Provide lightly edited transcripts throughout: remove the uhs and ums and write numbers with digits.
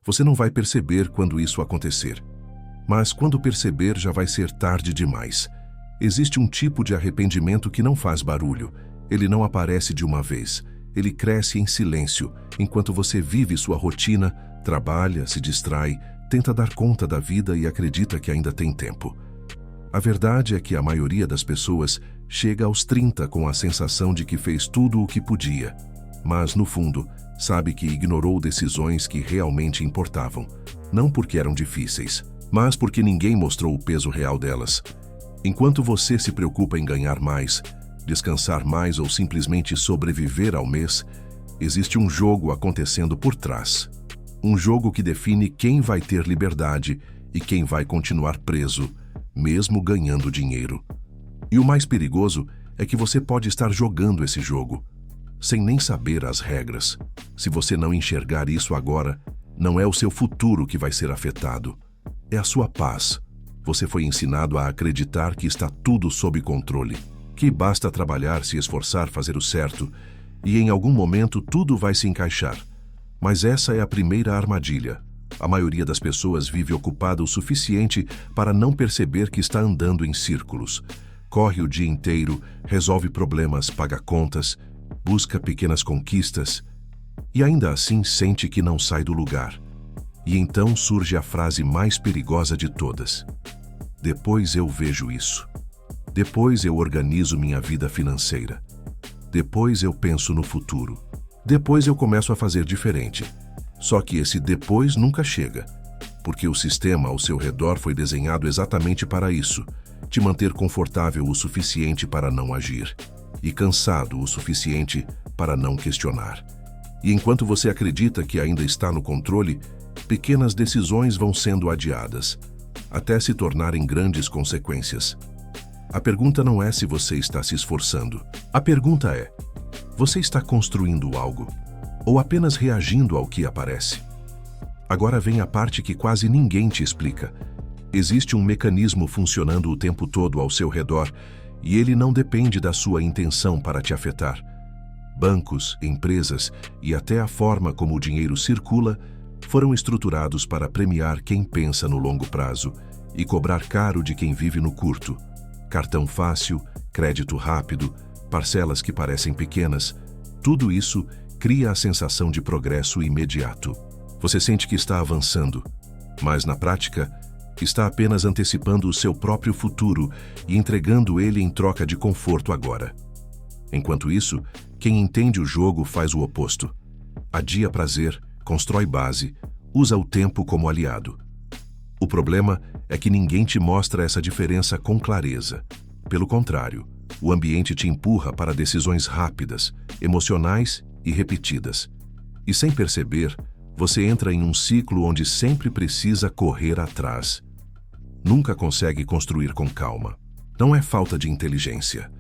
Você não vai perceber quando isso acontecer. Mas quando perceber, já vai ser tarde demais. Existe um tipo de arrependimento que não faz barulho. Ele não aparece de uma vez. Ele cresce em silêncio, enquanto você vive sua rotina, trabalha, se distrai, tenta dar conta da vida e acredita que ainda tem tempo. A verdade é que a maioria das pessoas chega aos 30 com a sensação de que fez tudo o que podia, mas, no fundo, sabe que ignorou decisões que realmente importavam, não porque eram difíceis, mas porque ninguém mostrou o peso real delas. Enquanto você se preocupa em ganhar mais, descansar mais ou simplesmente sobreviver ao mês, existe um jogo acontecendo por trás. Um jogo que define quem vai ter liberdade e quem vai continuar preso, mesmo ganhando dinheiro. E o mais perigoso é que você pode estar jogando esse jogo, sem nem saber as regras. Se você não enxergar isso agora, não é o seu futuro que vai ser afetado, é a sua paz. Você foi ensinado a acreditar que está tudo sob controle, que basta trabalhar, se esforçar, fazer o certo, e em algum momento tudo vai se encaixar. Mas essa é a primeira armadilha. A maioria das pessoas vive ocupada o suficiente para não perceber que está andando em círculos. Corre o dia inteiro, resolve problemas, paga contas, busca pequenas conquistas e ainda assim sente que não sai do lugar. E então surge a frase mais perigosa de todas: depois eu vejo isso. Depois eu organizo minha vida financeira. Depois eu penso no futuro. Depois eu começo a fazer diferente. Só que esse depois nunca chega, porque o sistema ao seu redor foi desenhado exatamente para isso: te manter confortável o suficiente para não agir e cansado o suficiente para não questionar. E enquanto você acredita que ainda está no controle, pequenas decisões vão sendo adiadas, até se tornarem grandes consequências. A pergunta não é se você está se esforçando. A pergunta é: você está construindo algo? Ou apenas reagindo ao que aparece? Agora vem a parte que quase ninguém te explica. Existe um mecanismo funcionando o tempo todo ao seu redor e ele não depende da sua intenção para te afetar. Bancos, empresas e até a forma como o dinheiro circula foram estruturados para premiar quem pensa no longo prazo e cobrar caro de quem vive no curto. Cartão fácil, crédito rápido, parcelas que parecem pequenas, tudo isso cria a sensação de progresso imediato. Você sente que está avançando, mas na prática, está apenas antecipando o seu próprio futuro e entregando ele em troca de conforto agora. Enquanto isso, quem entende o jogo faz o oposto. Adia prazer, constrói base, usa o tempo como aliado. O problema é que ninguém te mostra essa diferença com clareza. Pelo contrário, o ambiente te empurra para decisões rápidas, emocionais e repetidas. E sem perceber, você entra em um ciclo onde sempre precisa correr atrás. Nunca consegue construir com calma. Não é falta de inteligência.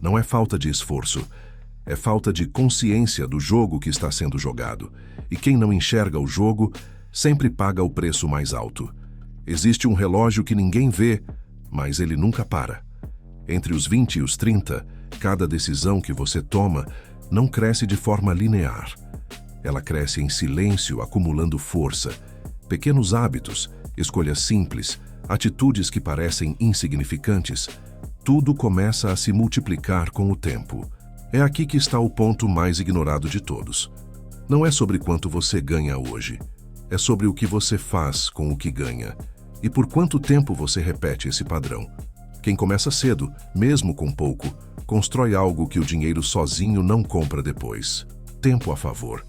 Não é falta de esforço. É falta de consciência do jogo que está sendo jogado. E quem não enxerga o jogo sempre paga o preço mais alto. Existe um relógio que ninguém vê, mas ele nunca para. Entre os 20 e os 30, cada decisão que você toma não cresce de forma linear. Ela cresce em silêncio, acumulando força. Pequenos hábitos, escolhas simples, atitudes que parecem insignificantes, tudo começa a se multiplicar com o tempo. É aqui que está o ponto mais ignorado de todos. Não é sobre quanto você ganha hoje. É sobre o que você faz com o que ganha. E por quanto tempo você repete esse padrão. Quem começa cedo, mesmo com pouco, constrói algo que o dinheiro sozinho não compra depois. Tempo a favor.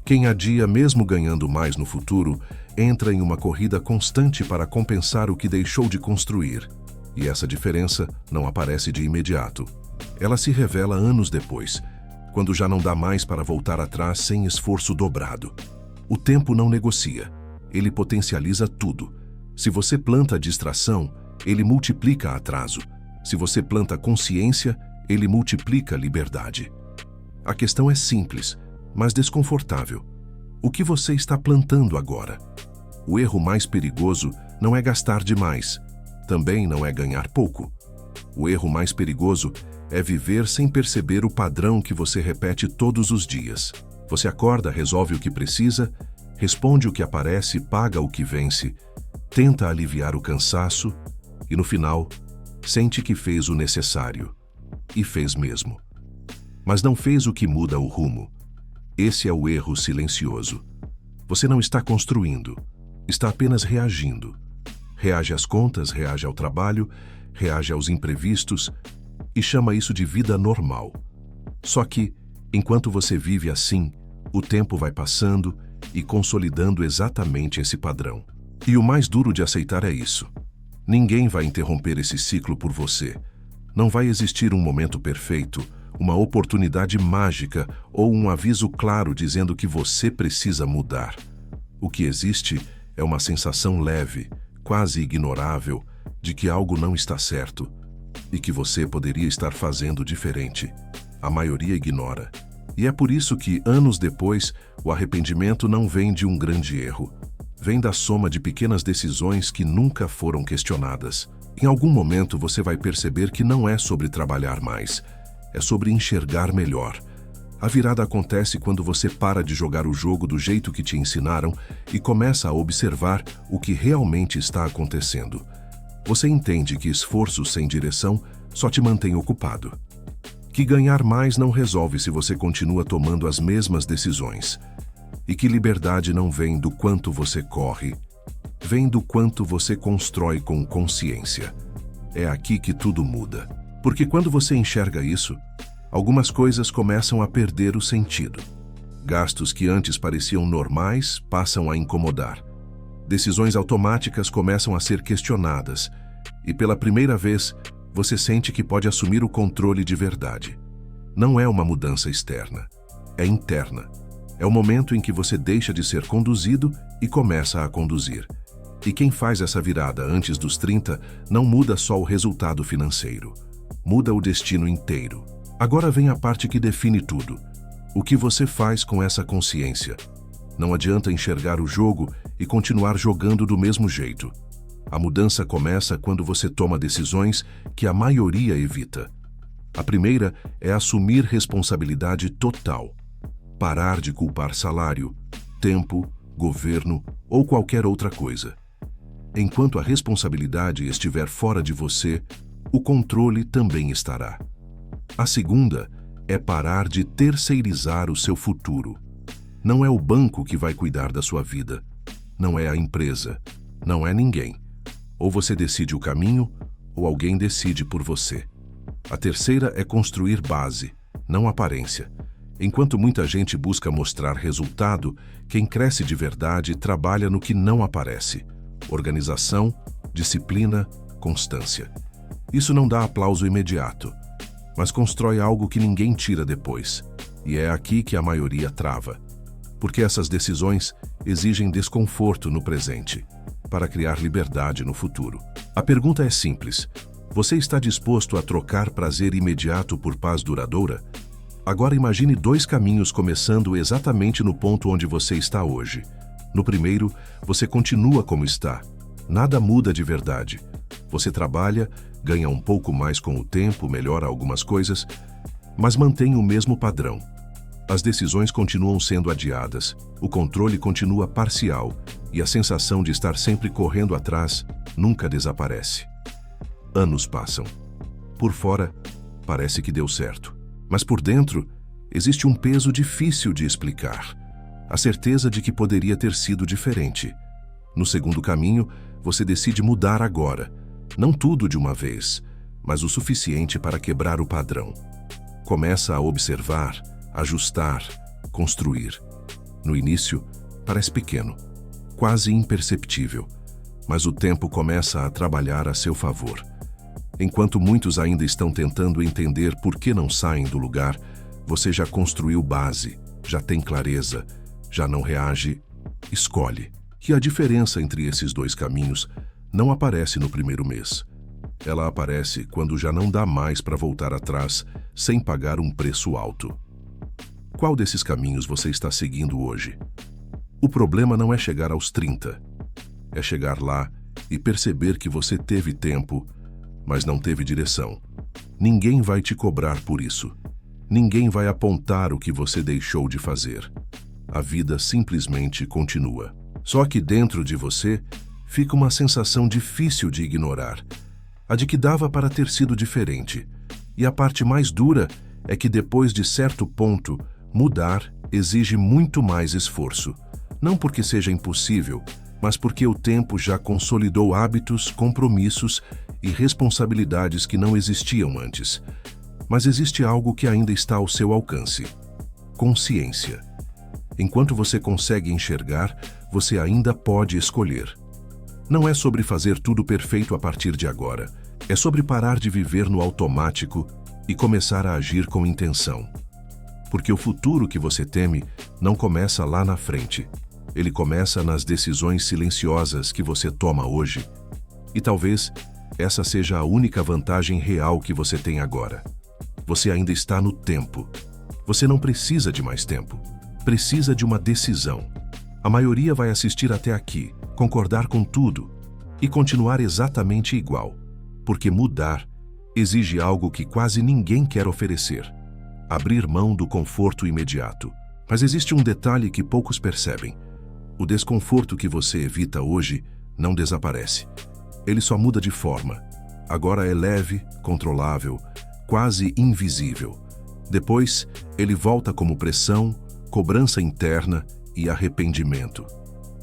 Quem adia, mesmo ganhando mais no futuro, entra em uma corrida constante para compensar o que deixou de construir. E essa diferença não aparece de imediato. Ela se revela anos depois, quando já não dá mais para voltar atrás sem esforço dobrado. O tempo não negocia. Ele potencializa tudo. Se você planta distração, ele multiplica atraso. Se você planta consciência, ele multiplica liberdade. A questão é simples, mas desconfortável. O que você está plantando agora? O erro mais perigoso não é gastar demais. Também não é ganhar pouco. O erro mais perigoso é viver sem perceber o padrão que você repete todos os dias. Você acorda, resolve o que precisa, responde o que aparece, paga o que vence, tenta aliviar o cansaço e, no final, sente que fez o necessário. E fez mesmo. Mas não fez o que muda o rumo. Esse é o erro silencioso. Você não está construindo, está apenas reagindo. Reage às contas, reage ao trabalho, reage aos imprevistos e chama isso de vida normal. Só que, enquanto você vive assim, o tempo vai passando e consolidando exatamente esse padrão. E o mais duro de aceitar é isso. Ninguém vai interromper esse ciclo por você. Não vai existir um momento perfeito, uma oportunidade mágica ou um aviso claro dizendo que você precisa mudar. O que existe é uma sensação leve, quase ignorável, de que algo não está certo e que você poderia estar fazendo diferente. A maioria ignora. E é por isso que, anos depois, o arrependimento não vem de um grande erro. Vem da soma de pequenas decisões que nunca foram questionadas. Em algum momento você vai perceber que não é sobre trabalhar mais, é sobre enxergar melhor. A virada acontece quando você para de jogar o jogo do jeito que te ensinaram e começa a observar o que realmente está acontecendo. Você entende que esforço sem direção só te mantém ocupado. Que ganhar mais não resolve se você continua tomando as mesmas decisões. E que liberdade não vem do quanto você corre, vem do quanto você constrói com consciência. É aqui que tudo muda. Porque quando você enxerga isso, algumas coisas começam a perder o sentido. Gastos que antes pareciam normais passam a incomodar. Decisões automáticas começam a ser questionadas. E pela primeira vez, você sente que pode assumir o controle de verdade. Não é uma mudança externa, é interna. É o momento em que você deixa de ser conduzido e começa a conduzir. E quem faz essa virada antes dos 30 não muda só o resultado financeiro, muda o destino inteiro. Agora vem a parte que define tudo. O que você faz com essa consciência? Não adianta enxergar o jogo e continuar jogando do mesmo jeito. A mudança começa quando você toma decisões que a maioria evita. A primeira é assumir responsabilidade total. Parar de culpar salário, tempo, governo ou qualquer outra coisa. Enquanto a responsabilidade estiver fora de você, o controle também estará. A segunda é parar de terceirizar o seu futuro. Não é o banco que vai cuidar da sua vida. Não é a empresa. Não é ninguém. Ou você decide o caminho, ou alguém decide por você. A terceira é construir base, não aparência. Enquanto muita gente busca mostrar resultado, quem cresce de verdade trabalha no que não aparece. Organização, disciplina, constância. Isso não dá aplauso imediato, mas constrói algo que ninguém tira depois. E é aqui que a maioria trava. Porque essas decisões exigem desconforto no presente, para criar liberdade no futuro. A pergunta é simples. Você está disposto a trocar prazer imediato por paz duradoura? Agora imagine dois caminhos começando exatamente no ponto onde você está hoje. No primeiro, você continua como está. Nada muda de verdade. Você trabalha, ganha um pouco mais com o tempo, melhora algumas coisas, mas mantém o mesmo padrão. As decisões continuam sendo adiadas, o controle continua parcial e a sensação de estar sempre correndo atrás nunca desaparece. Anos passam. Por fora, parece que deu certo. Mas por dentro, existe um peso difícil de explicar. A certeza de que poderia ter sido diferente. No segundo caminho, você decide mudar agora. Não tudo de uma vez, mas o suficiente para quebrar o padrão. Começa a observar, ajustar, construir. No início, parece pequeno, quase imperceptível, mas o tempo começa a trabalhar a seu favor. Enquanto muitos ainda estão tentando entender por que não saem do lugar, você já construiu base, já tem clareza, já não reage, escolhe. E a diferença entre esses dois caminhos não aparece no primeiro mês. Ela aparece quando já não dá mais para voltar atrás sem pagar um preço alto. Qual desses caminhos você está seguindo hoje? O problema não é chegar aos 30. É chegar lá e perceber que você teve tempo, mas não teve direção. Ninguém vai te cobrar por isso. Ninguém vai apontar o que você deixou de fazer. a vida simplesmente continua. Só que dentro de você fica uma sensação difícil de ignorar, a de que dava para ter sido diferente. E a parte mais dura é que depois de certo ponto, mudar exige muito mais esforço. Não porque seja impossível, mas porque o tempo já consolidou hábitos, compromissos e responsabilidades que não existiam antes. Mas existe algo que ainda está ao seu alcance: consciência. Enquanto você consegue enxergar, você ainda pode escolher. Não é sobre fazer tudo perfeito a partir de agora. É sobre parar de viver no automático e começar a agir com intenção. Porque o futuro que você teme não começa lá na frente. Ele começa nas decisões silenciosas que você toma hoje. E talvez essa seja a única vantagem real que você tem agora. Você ainda está no tempo. Você não precisa de mais tempo. Precisa de uma decisão. A maioria vai assistir até aqui, concordar com tudo e continuar exatamente igual. Porque mudar exige algo que quase ninguém quer oferecer: abrir mão do conforto imediato. Mas existe um detalhe que poucos percebem. O desconforto que você evita hoje não desaparece. Ele só muda de forma. Agora é leve, controlável, quase invisível. Depois, ele volta como pressão, cobrança interna e arrependimento.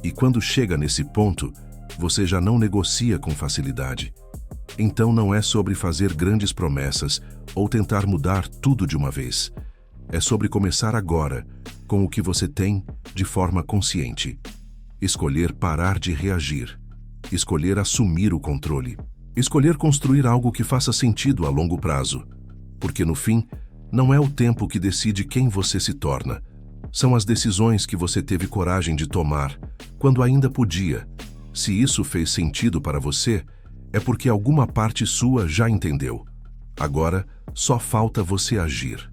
E quando chega nesse ponto, você já não negocia com facilidade. Então não é sobre fazer grandes promessas ou tentar mudar tudo de uma vez. É sobre começar agora, com o que você tem, de forma consciente. Escolher parar de reagir. Escolher assumir o controle. Escolher construir algo que faça sentido a longo prazo. Porque no fim, não é o tempo que decide quem você se torna. São as decisões que você teve coragem de tomar, quando ainda podia. Se isso fez sentido para você, é porque alguma parte sua já entendeu. Agora, só falta você agir.